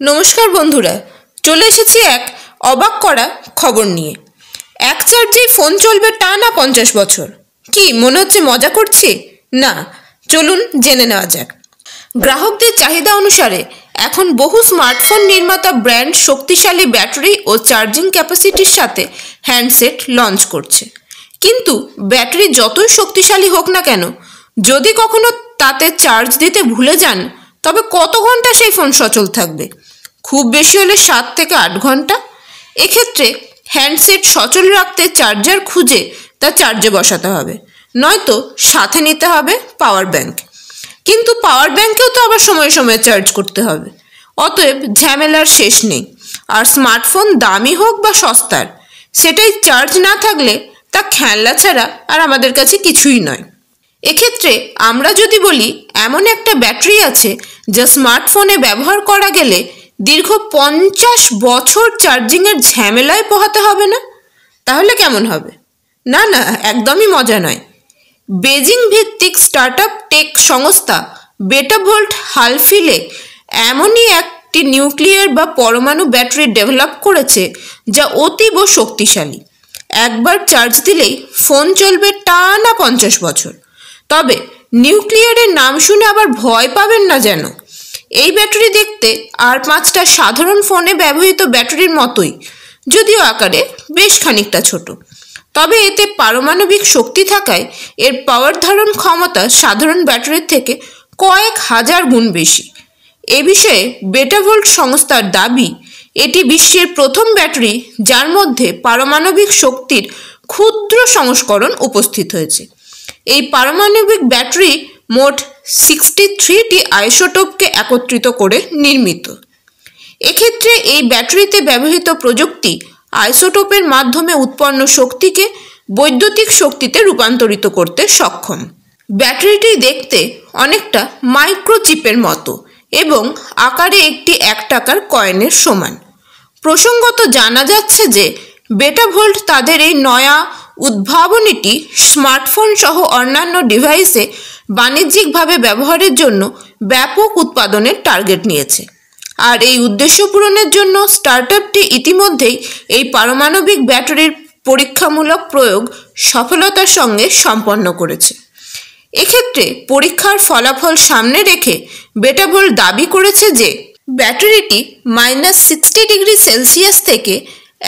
नमस्कार बंधुरा चले एसेছি एक अबाक करा खबर निये। एक चार्जेই फोन चलबे टाना 50 बछर। कि मने हच्छे मजा करछि? ना, चलुन जेने नेওয়া যাক। ग्राहकদের चाहिदा अनुसारे এখন বহু स्मार्टफोन निर्माता ब्रैंड शक्तिशाली बैटारि और चार्जिंग कैपासिटिर साथे हैंडसेट लंच करছে। किन्तु बैटारि যতই शक्तिशाली হোক না কেন যদি কখনো তাতে চার্জ দিতে ভুলে যান তবে কত ঘন্টা সেই ফোন সচল থাকবে? খুব বেশি হলে 7 থেকে 8 ঘন্টা। এক্ষেত্রে হ্যান্ডসেট সচল রাখতে চার্জার খুঁজে তা চার্জে বসাতে হবে, নয়তো সাথে নিতে হবে পাওয়ার ব্যাংক। কিন্তু পাওয়ার ব্যাংকেও তো আবার সময়ে সময়ে চার্জ করতে হবে। অতএব ঝামেলার শেষ নেই। আর স্মার্টফোন দামি হোক বা সস্তার, সেটাই চার্জ না থাকলে তা খেলনা ছাড়া আর আমাদের কাছে কিছুই নয়। এক্ষেত্রে আমরা যদি বলি এমন একটা ব্যাটারি আছে যা স্মার্টফোনে ব্যবহার করা গেলে দীর্ঘ 50 বছর চার্জিংয়ের ঝামেলায় পোহাতে হবে না, তাহলে কেমন হবে? না না, একদমই মজা নয়। বেজিং ভিত্তিক স্টার্টআপ টেক সংস্থা বেটাভোল্ট হালফিলে এমনই একটি নিউক্লিয়ার বা পরমাণু ব্যাটারি ডেভেলপ করেছে যা অতীব শক্তিশালী। একবার চার্জ দিলেই ফোন চলবে টানা 50 বছর। তবে নিউক্লিয়ারের নাম শুনে আবার ভয় পাবেন না যেন। এই ব্যাটারি দেখতে আর 5টা সাধারণ ফোনে ব্যবহৃত ব্যাটারির মতোই, যদিও আকারে বেশ খানিকটা ছোট। তবে এতে পারমাণবিক শক্তি থাকায় এর পাওয়ার ধারণ ক্ষমতা সাধারণ ব্যাটারির থেকে কয়েক হাজার গুণ বেশি। এ বিষয়ে বেটাভোল্ট সংস্থার দাবি, এটি বিশ্বের প্রথম ব্যাটারি যার মধ্যে পারমাণবিক শক্তির ক্ষুদ্র সংস্করণ উপস্থিত হয়েছে। এই পারমাণবিক ব্যাটারি মোট 63টি আইসোটোপকে একত্রিত করে নির্মিত। এক্ষেত্রে এই ব্যাটারিতে ব্যবহৃত প্রযুক্তি আইসোটোপের মাধ্যমে উৎপন্ন শক্তিকে বৈদ্যুতিক শক্তিতে রূপান্তরিত করতে সক্ষম। ব্যাটারিটি দেখতে অনেকটা মাইক্রোচিপের মতো এবং আকারে একটি 1 টাকার কয়েনের সমান। প্রসঙ্গত জানা যাচ্ছে যে বেটাভোল্ট তাদের এই নয়া উদ্ভাবনীটি স্মার্টফোন সহ অন্যান্য ডিভাইসে বাণিজ্যিকভাবে ব্যবহারের জন্য ব্যাপক উৎপাদনের টার্গেট নিয়েছে। আর এই উদ্দেশ্য পূরণের জন্য স্টার্টআপটি ইতিমধ্যেই এই পারমাণবিক ব্যাটারির পরীক্ষামূলক প্রয়োগ সফলতার সঙ্গে সম্পন্ন করেছে। এক্ষেত্রে পরীক্ষার ফলাফল সামনে রেখে বেটাভোল্ট দাবি করেছে যে ব্যাটারিটি -60 ডিগ্রি সেলসিয়াস থেকে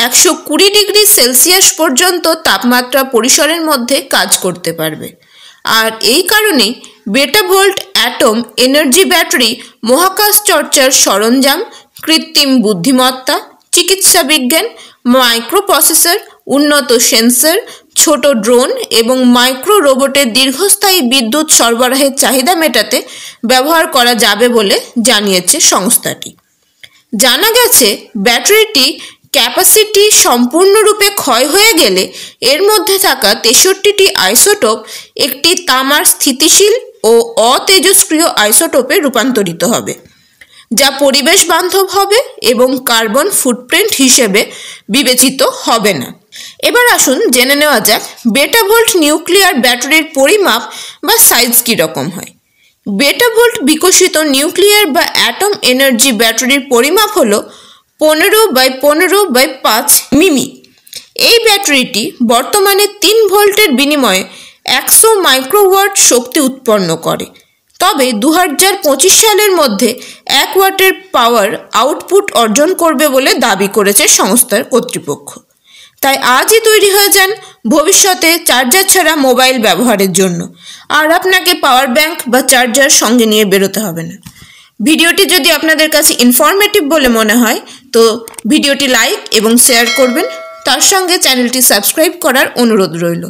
120 ডিগ্রি সেলসিয়াস পর্যন্ত তাপমাত্রা পরিসরের মধ্যে কাজ করতে পারবে। আর এই কারণেই বেটাভোল্ট অ্যাটম এনার্জি ব্যাটারি মহাকাশ চর্চার সরঞ্জাম, কৃত্রিম বুদ্ধিমত্তা, চিকিৎসা বিজ্ঞান, মাইক্রোপ্রসেসর, উন্নত সেন্সর, ছোট ড্রোন এবং মাইক্রো রোবটের দীর্ঘস্থায়ী বিদ্যুৎ সরবরাহের চাহিদা মেটাতে ব্যবহার করা যাবে বলে জানিয়েছে সংস্থাটি। জানা গেছে ব্যাটারিটি ক্যাপাসিটি সম্পূর্ণরূপে ক্ষয় হয়ে গেলে এর মধ্যে থাকা 63টি আইসোটোপ একটি তামার স্থিতিশীল ও অতেজস্ক্রিয় আইসোটোপে রূপান্তরিত হবে, যা পরিবেশ বান্ধব হবে এবং কার্বন ফুটপ্রিন্ট হিসেবে বিবেচিত হবে না। এবার আসুন জেনে নেওয়া যাক বেটাভোল্ট নিউক্লিয়ার ব্যাটারির পরিমাপ বা সাইজ কীরকম হয়। বেটাভোল্ট বিকশিত নিউক্লিয়ার বা অ্যাটম এনার্জি ব্যাটারির পরিমাপ হলো 15x15x5 মিমি। এই ব্যাটারিটি বর্তমানে 3 ভোল্টের বিনিময়ে 100 মাইক্রোওয়াট শক্তি উৎপন্ন করে। তবে 2025 সালের মধ্যে 1 ওয়াটের পাওয়ার আউটপুট অর্জন করবে বলে দাবি করেছে সংস্থার কর্তৃপক্ষ। তাই আজই তৈরি হয়ে যান ভবিষ্যতে চার্জার ছাড়া মোবাইল ব্যবহারের জন্য। আর আপনাকে পাওয়ার ব্যাংক বা চার্জার সঙ্গে নিয়ে বেরোতে হবে না। ভিডিওটি যদি আপনাদের কাছে ইনফরমেটিভ বলে মনে হয় তো ভিডিওটি লাইক এবং শেয়ার করবেন। তার সঙ্গে চ্যানেলটি সাবস্ক্রাইব করার অনুরোধ রইল।